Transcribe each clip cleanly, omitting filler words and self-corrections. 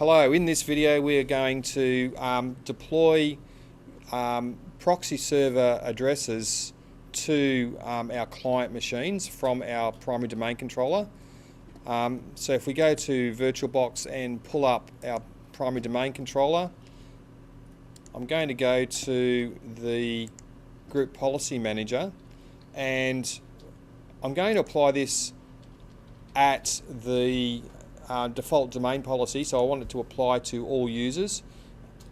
Hello, in this video we are going to deploy proxy server addresses to our client machines from our primary domain controller. So if we go to VirtualBox and pull up our primary domain controller, I'm going to go to the Group Policy Manager and I'm going to apply this at the default domain policy, so I want it to apply to all users.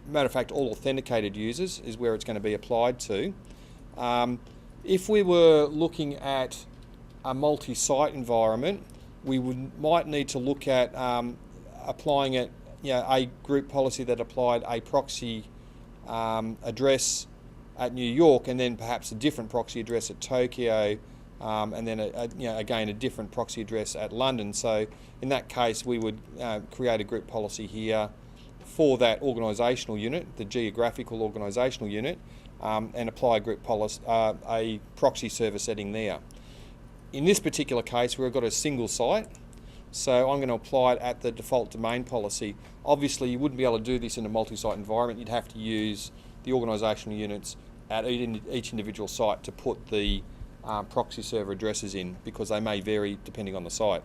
Matter of fact, all authenticated users is where it's going to be applied to. If we were looking at a multi-site environment, we might need to look at applying it, a group policy that applied a proxy address at New York and then perhaps a different proxy address at Tokyo, and then again a different proxy address at London. So in that case we would create a group policy here for that organisational unit, the geographical organisational unit, and apply a group policy, a proxy server setting there. In this particular case we've got a single site, so I'm going to apply it at the default domain policy. Obviously you wouldn't be able to do this in a multi-site environment. You'd have to use the organisational units at each individual site to put the proxy server addresses in, because they may vary depending on the site.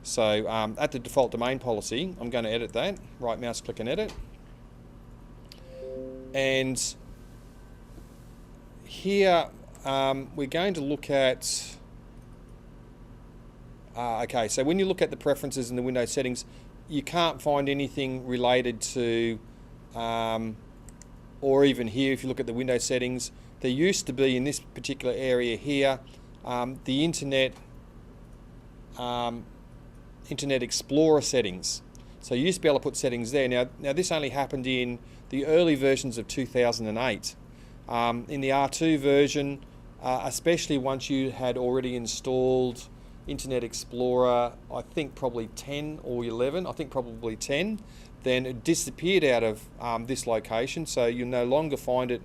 So at the default domain policy, I'm going to edit that. Right mouse click and edit. And here we're going to look at, okay, so when you look at the preferences in the Windows settings, you can't find anything related to, or even here if you look at the Windows settings, there used to be in this particular area here the Internet Explorer settings. So you used to be able to put settings there. Now this only happened in the early versions of 2008. In the R2 version, especially once you had already installed Internet Explorer, I think probably 10 or 11, I think probably 10, then it disappeared out of this location, so you'll no longer find it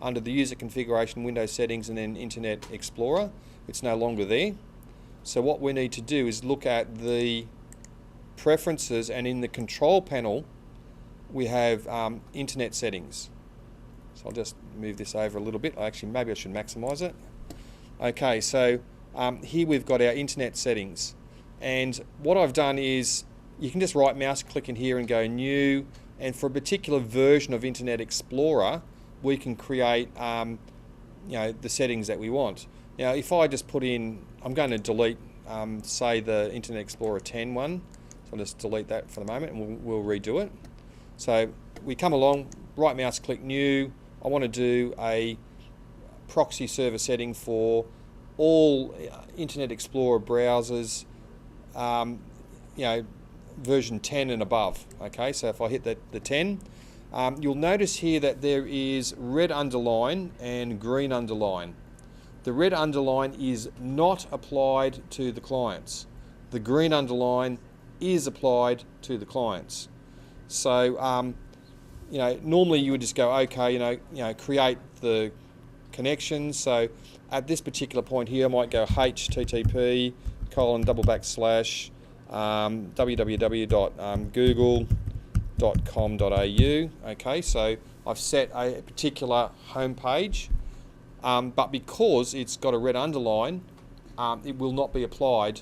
under the user configuration, Windows settings, and then Internet Explorer. It's no longer there. So what we need to do is look at the preferences, and in the control panel we have Internet settings. So I'll just move this over a little bit. Actually, maybe I should maximize it. Okay, so here we've got our Internet settings, and what I've done is you can just right mouse click in here and go new, and for a particular version of Internet Explorer we can create the settings that we want. Now if I just put in, I'm going to delete say the Internet Explorer 10 one, so I'll just delete that for the moment and we'll redo it. So we come along, right mouse click new, I want to do a proxy server setting for all Internet Explorer browsers, version 10 and above. Okay, so if I hit the 10, you'll notice here that there is red underline and green underline. The red underline is not applied to the clients. The green underline is applied to the clients. So normally you would just go okay, create the connections. So at this particular point here I might go http://www.google.com.au. okay, so I've set a particular home page, but because it's got a red underline, it will not be applied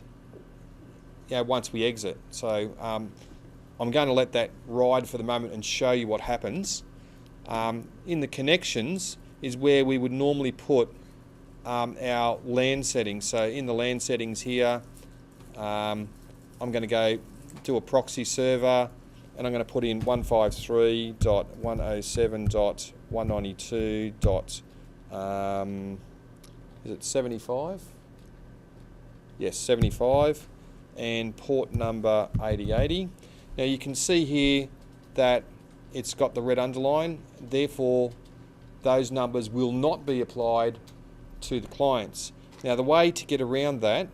once we exit. So I'm going to let that ride for the moment and show you what happens. In the connections is where we would normally put our LAN settings. So in the LAN settings here, I'm going to go do a proxy server, and I'm going to put in 153.107.192. Is it 75? Yes, 75, and port number 8080. Now you can see here that it's got the red underline, therefore those numbers will not be applied to the clients. Now the way to get around that,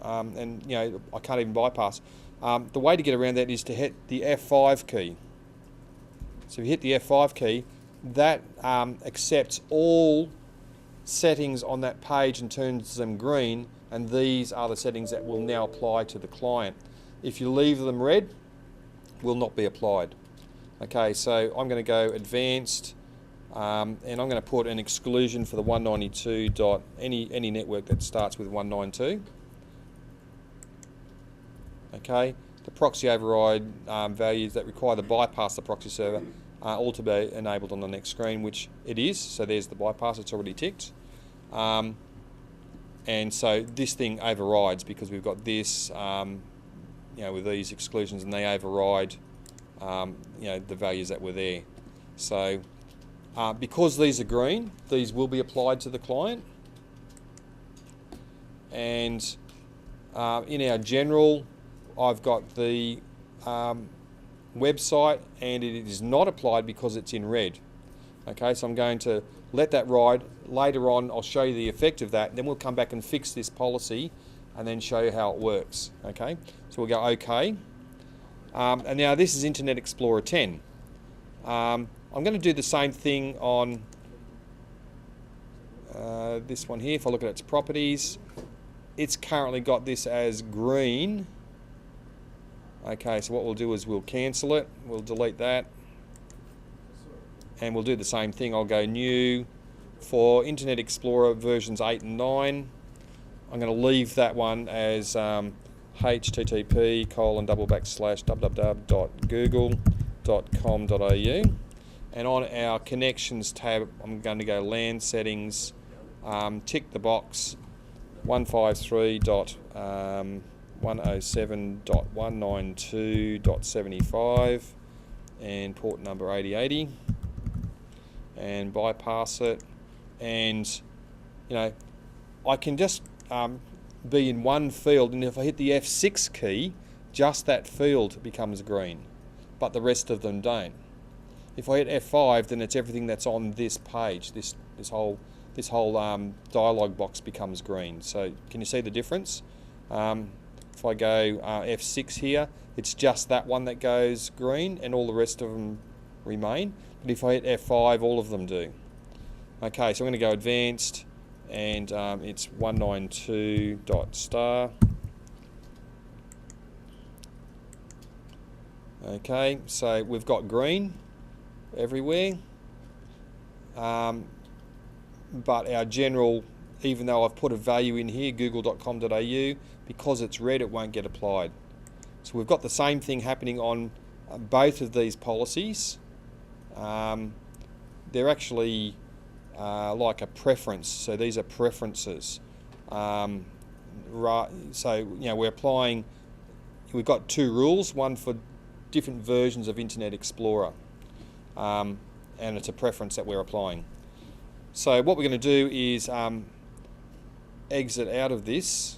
and I can't even bypass, the way to get around that is to hit the F5 key. So if you hit the F5 key, that accepts all settings on that page and turns them green, and these are the settings that will now apply to the client. If you leave them red, will not be applied. Okay, so I'm going to go advanced, and I'm going to put an exclusion for the 192 dot any network that starts with 192. Okay, the proxy override values that require the bypass the proxy server are all to be enabled on the next screen, which it is. So there's the bypass; it's already ticked. And so this thing overrides because we've got this, with these exclusions, and they override, the values that were there. So because these are green, these will be applied to the client. And in our general, I've got the website, and it is not applied because it's in red. Okay, so I'm going to let that ride. Later on, I'll show you the effect of that. Then we'll come back and fix this policy and then show you how it works. Okay, so we'll go OK. And now this is Internet Explorer 10. I'm going to do the same thing on this one here. If I look at its properties, it's currently got this as green. Okay, so what we'll do is we'll cancel it. We'll delete that. And we'll do the same thing. I'll go new for Internet Explorer versions 8 and 9. I'm going to leave that one as http://www.google.com.au. And on our connections tab, I'm going to go LAN settings, tick the box 153.107.192.75 and port number 8080. And bypass it, and I can just be in one field, and if I hit the F6 key, just that field becomes green, but the rest of them don't. If I hit F5, then it's everything that's on this page. This whole dialog box becomes green. So can you see the difference? If I go F6 here, it's just that one that goes green, and all the rest of them remain. But if I hit F5, all of them do. Okay, so I'm going to go advanced, and it's 192.star. Okay, so we've got green everywhere, but our general, even though I've put a value in here, google.com.au, because it's red, it won't get applied. So we've got the same thing happening on both of these policies. They're actually like a preference, so these are preferences. So we're applying, we've got two rules, one for different versions of Internet Explorer, and it's a preference that we're applying. So what we're going to do is exit out of this.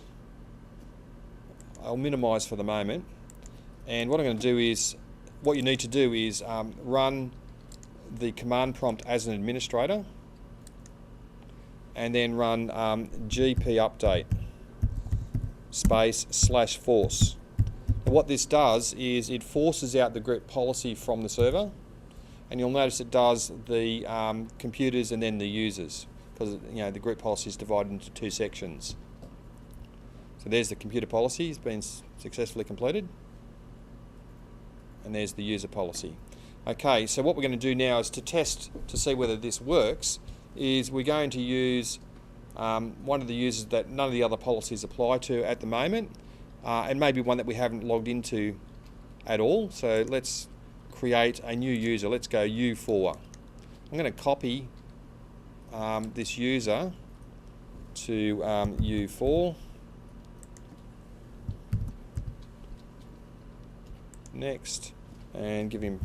I'll minimise for the moment, and what I'm going to do is, what you need to do is run the command prompt as an administrator, and then run gp update /force. And what this does is it forces out the group policy from the server, and you'll notice it does the computers and then the users, because the group policy is divided into two sections. So there's the computer policy, it's been successfully completed, and there's the user policy. Okay, so what we're going to do now is to test to see whether this works, is we're going to use one of the users that none of the other policies apply to at the moment, and maybe one that we haven't logged into at all. So let's create a new user. Let's go U4. I'm going to copy this user to U4. Next, and give him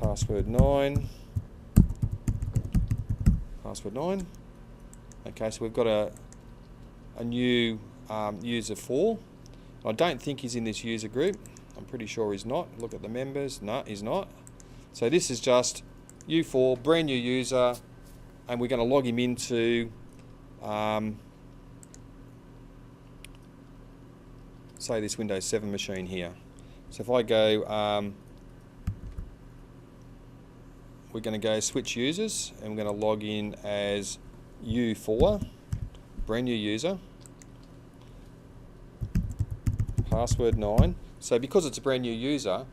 password 9. Password 9. Okay, so we've got a new user 4. I don't think he's in this user group. I'm pretty sure he's not. Look at the members. No, he's not. So this is just U4, brand new user, and we're going to log him into say this Windows 7 machine here. So if I go, we're going to go switch users, and we're going to log in as U4, brand new user, password 9. So because it's a brand new user,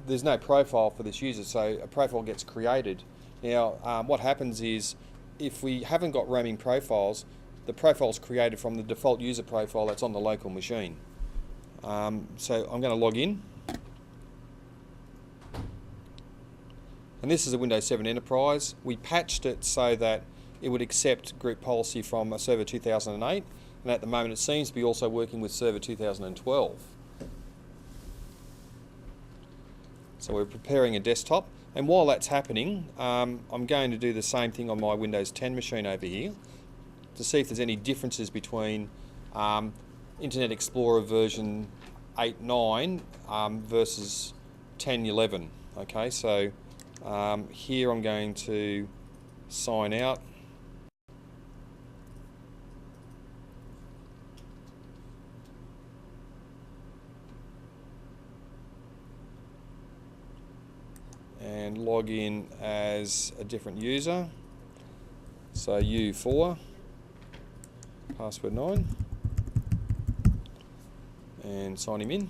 there's no profile for this user, so a profile gets created. Now, what happens is, if we haven't got roaming profiles, the profile's created from the default user profile that's on the local machine. So I'm going to log in. And this is a Windows 7 Enterprise. We patched it so that it would accept group policy from a Server 2008, and at the moment it seems to be also working with Server 2012. So we're preparing a desktop, and while that's happening, I'm going to do the same thing on my Windows 10 machine over here to see if there's any differences between Internet Explorer version 8.9 versus 10.11. Okay, so here I'm going to sign out. And log in as a different user. So U4, password 9, and sign him in.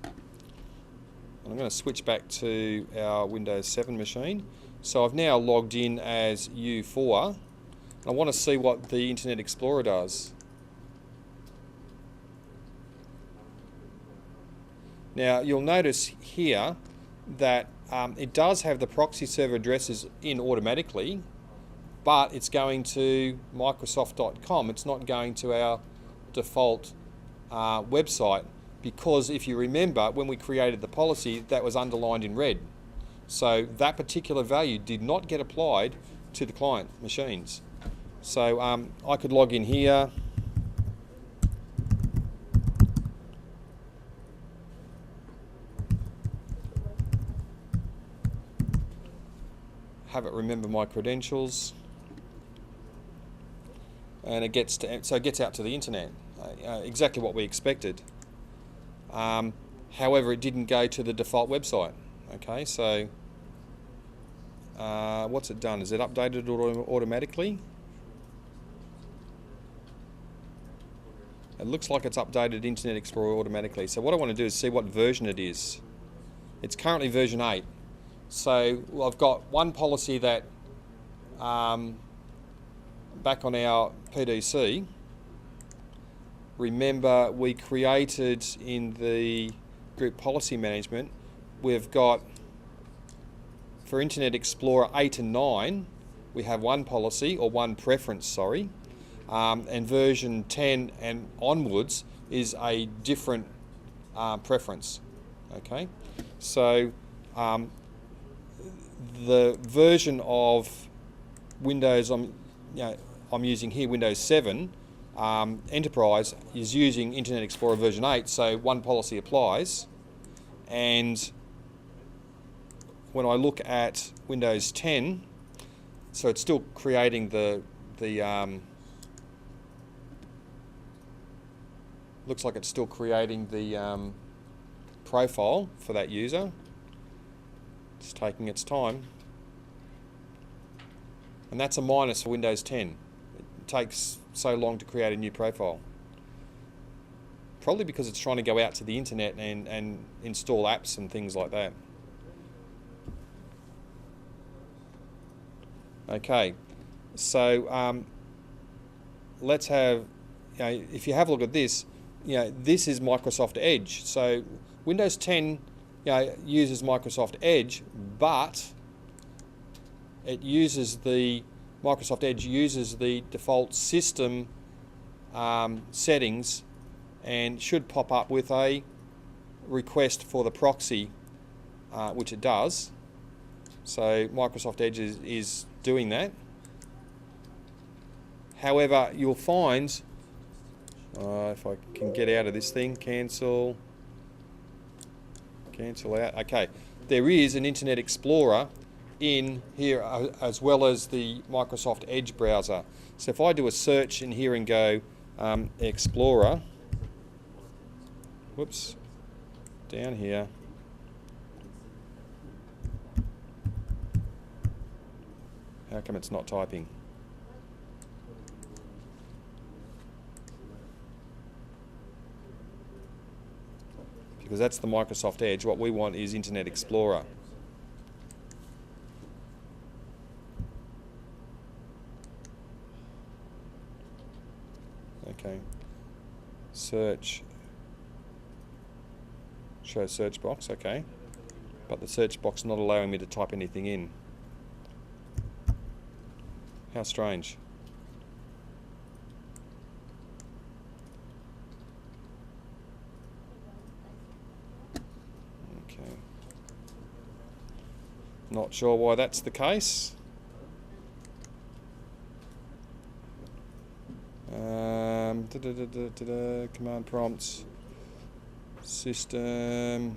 And I'm going to switch back to our Windows 7 machine. So I've now logged in as U4. And I want to see what the Internet Explorer does. Now you'll notice here that it does have the proxy server addresses in automatically, but it's going to Microsoft.com. It's not going to our default website, because if you remember, when we created the policy, that was underlined in red. So that particular value did not get applied to the client machines. So I could log in here. Have it remember my credentials, and it gets out to the internet, exactly what we expected. However, it didn't go to the default website. Okay, so what's it done? Is it updated automatically? It looks like it's updated Internet Explorer automatically. So what I want to do is see what version it is. It's currently version 8. So I've got one policy that back on our PDC, remember we created in the group policy management, we've got for Internet Explorer 8 and 9, we have one policy, or one preference, sorry, and version 10 and onwards is a different preference. Okay, so the version of Windows I'm using here, Windows 7 Enterprise, is using Internet Explorer version 8, so one policy applies. And when I look at Windows 10, so it's still creating looks like it's still creating the profile for that user. It's taking its time, and that's a minus for Windows 10. It takes so long to create a new profile, probably because it's trying to go out to the internet and install apps and things like that. Okay, so let's have, if you have a look at this, this is Microsoft Edge. So Windows 10 uses Microsoft Edge, but it uses Microsoft Edge uses the default system settings, and should pop up with a request for the proxy, which it does. So Microsoft Edge is doing that. However, you'll find, if I can get out of this thing, cancel out. Okay, there is an Internet Explorer in here as well as the Microsoft Edge browser. So if I do a search in here and go Explorer, whoops, down here, how come it's not typing? because that's the Microsoft Edge. What we want is Internet Explorer. Okay. Search. Show search box, okay. But the search box is not allowing me to type anything in. How strange. Okay. Not sure why that's the case. Command prompts. System.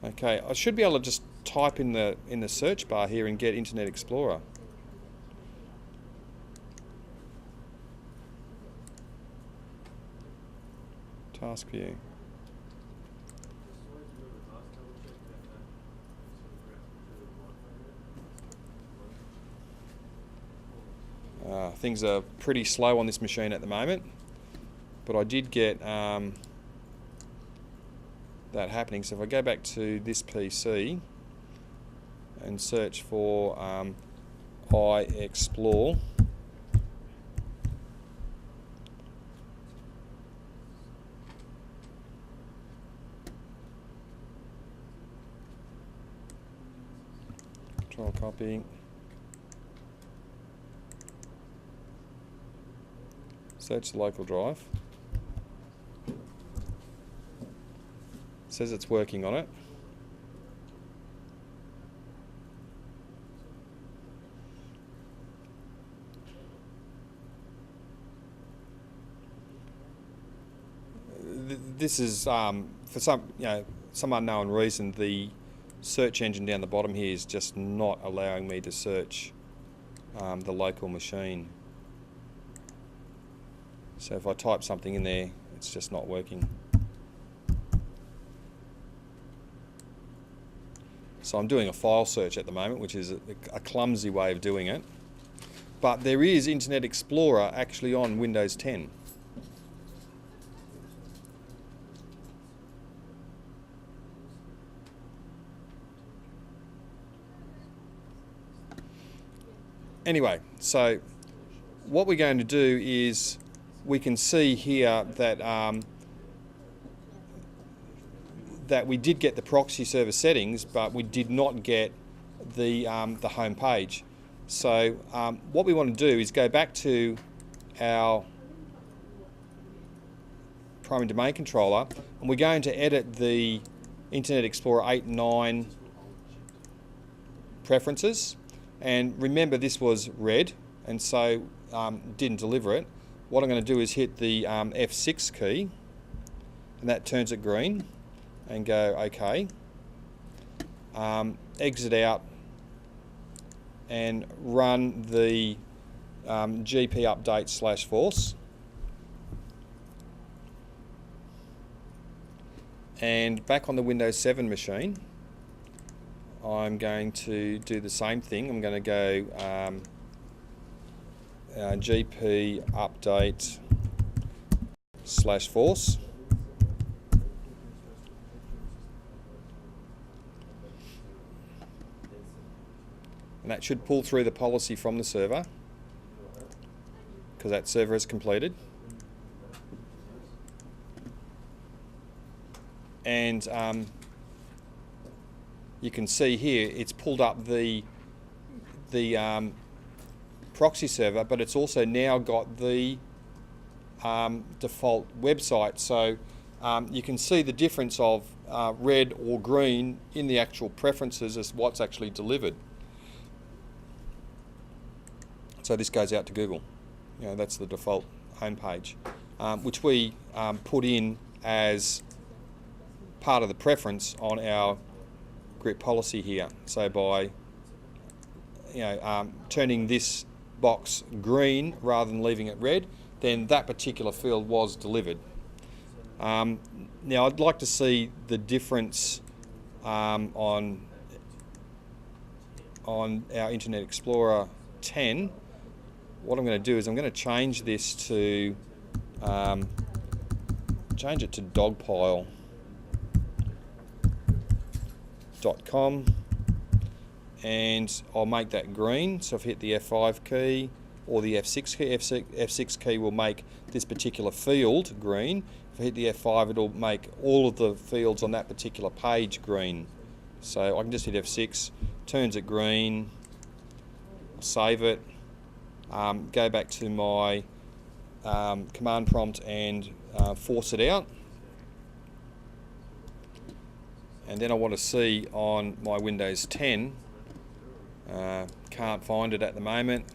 Okay, I should be able to just type in the search bar here and get Internet Explorer. Task view. Things are pretty slow on this machine at the moment, but I did get that happening. So if I go back to this PC and search for iExplore, control copy, search the local drive. Says it's working on it. This is for some unknown reason, the search engine down the bottom here is just not allowing me to search the local machine. So if I type something in there, it's just not working. So I'm doing a file search at the moment, which is a clumsy way of doing it. But there is Internet Explorer actually on Windows 10. Anyway, so what we're going to do is we can see here that that we did get the proxy server settings, but we did not get the home page. So what we want to do is go back to our primary domain controller, and we're going to edit the Internet Explorer 8 and 9 preferences. And remember, this was red, and so didn't deliver it. What I'm going to do is hit the F6 key, and that turns it green, and go OK. Exit out and run the GP update /force. And back on the Windows 7 machine, I'm going to do the same thing. I'm going to go GP update /force. And that should pull through the policy from the server, because that server is completed. And you can see here it's pulled up the proxy server, but it's also now got the default website. So you can see the difference of red or green in the actual preferences as what's actually delivered. So this goes out to Google. You know, that's the default homepage, which we put in as part of the preference on our group policy here. So by turning this box green rather than leaving it red, then that particular field was delivered. Now I'd like to see the difference on our Internet Explorer 10. What I'm going to do is I'm going to change this to change it to dogpile.com, and I'll make that green. So if I hit the F5 key or the F6 key, F6 key will make this particular field green. If I hit the F5, it'll make all of the fields on that particular page green. So I can just hit F6, turns it green, save it, go back to my command prompt and force it out. And then I want to see on my Windows 10, can't find it at the moment.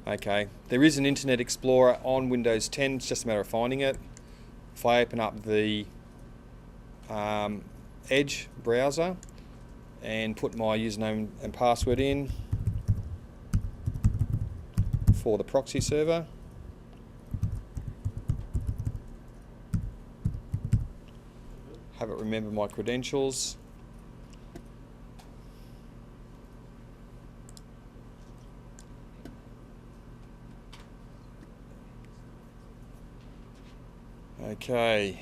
Okay, there is an Internet Explorer on Windows 10, it's just a matter of finding it. If I open up the Edge browser and put my username and password in for the proxy server, have it remember my credentials. Okay,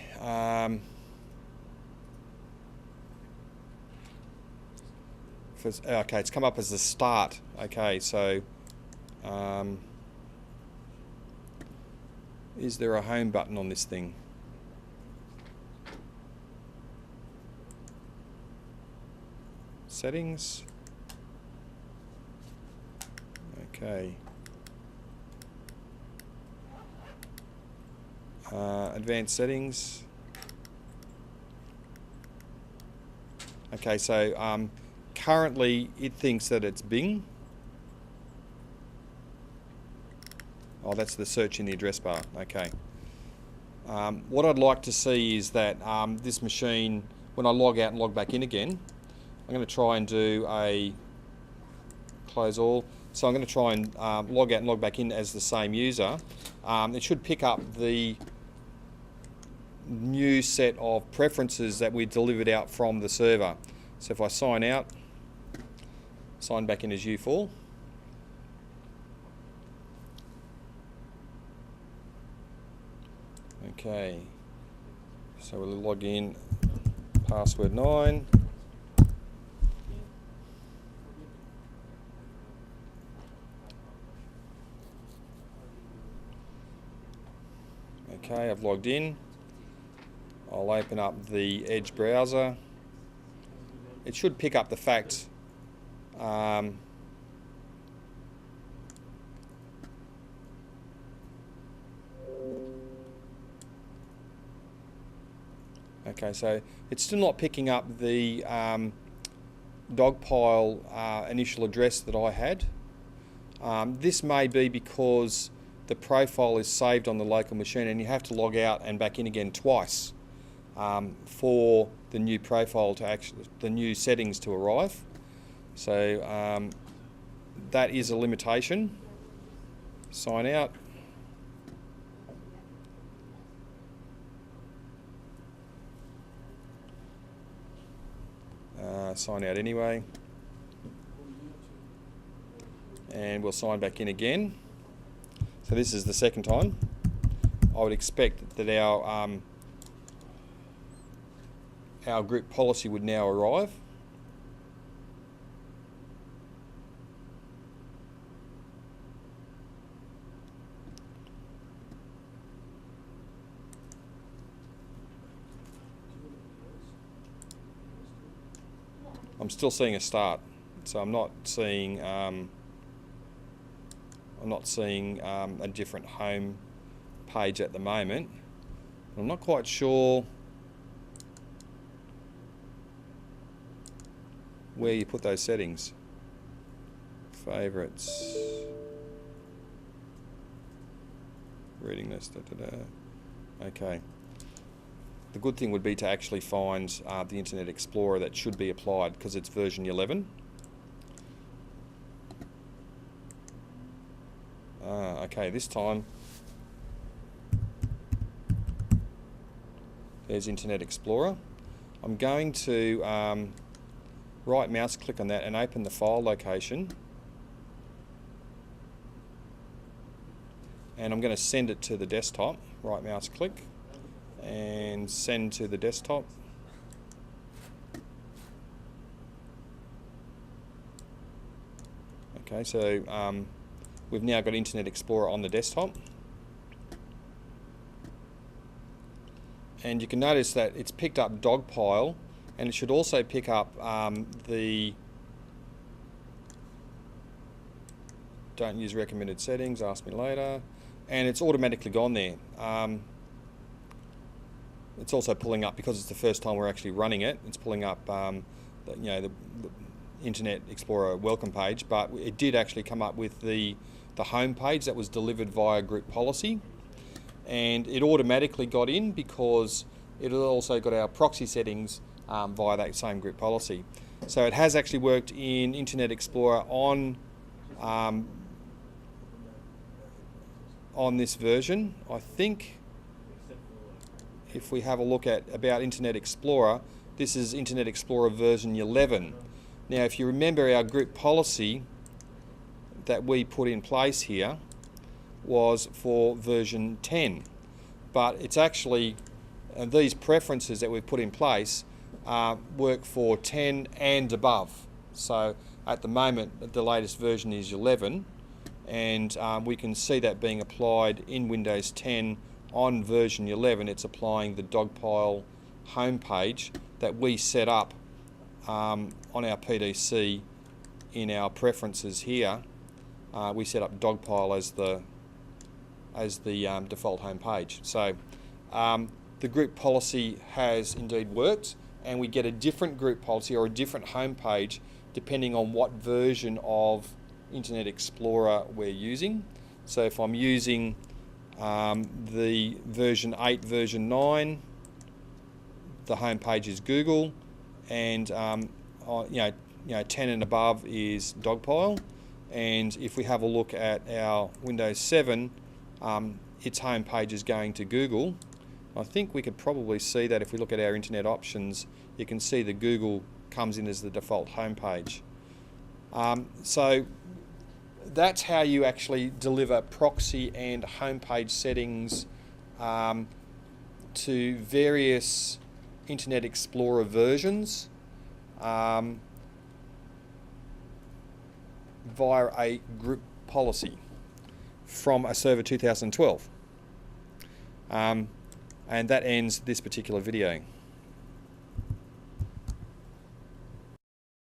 okay, it's come up as the start. Okay, so is there a home button on this thing? Settings. Okay. Advanced settings. Okay, so currently it thinks that it's Bing. Oh, that's the search in the address bar. Okay. What I'd like to see is that this machine, when I log out and log back in again, I'm going to try and do a close all. So I'm going to try and log out and log back in as the same user. It should pick up the new set of preferences that we delivered out from the server. So if I sign out, sign back in as U4. Okay, so we'll log in, password 9. Okay, I've logged in. I'll open up the Edge browser. It should pick up the fact okay, so it's still not picking up the dogpile initial address that I had. This may be because the profile is saved on the local machine and you have to log out and back in again twice for the new profile to actually, the new settings to arrive. So that is a limitation. Sign out. Sign out anyway. And we'll sign back in again. So this is the second time. I would expect that our group policy would now arrive. I'm still seeing a start, so I'm not seeing a different home page at the moment. I'm not quite sure where you put those settings. Favorites, reading list, Okay. The good thing would be to actually find the Internet Explorer that should be applied because it's version 11. Okay, this time there's Internet Explorer. I'm going to right mouse click on that and open the file location, and I'm going to send it to the desktop. Right mouse click and send to the desktop. Okay, so we've now got Internet Explorer on the desktop. And you can notice that it's picked up Dogpile, and it should also pick up the don't use recommended settings, ask me later, and it's automatically gone there. It's also pulling up, because it's the first time we're actually running it, it's pulling up the Internet Explorer welcome page, but it did actually come up with the home page that was delivered via group policy, and it automatically got in because it also got our proxy settings via that same group policy. So it has actually worked in Internet Explorer on this version. I think if we have a look at about Internet Explorer, this is Internet Explorer version 11. Now, if you remember, our group policy that we put in place here was for version 10, but it's actually these preferences that we've put in place work for 10 and above. So at the moment the latest version is 11, and we can see that being applied in Windows 10 on version 11. It's applying the Dogpile homepage that we set up on our PDC in our preferences here. We set up Dogpile as the default home page. So the group policy has indeed worked, and we get a different group policy or a different home page depending on what version of Internet Explorer we're using. So if I'm using the version 8, version 9, the home page is Google, and 10 and above is Dogpile. And if we have a look at our Windows 7, its home page is going to Google. I think we could probably see that if we look at our internet options. You can see the Google comes in as the default home page. So that's how you actually deliver proxy and homepage settings to various Internet Explorer versions via a group policy from a server 2012. And that ends this particular video.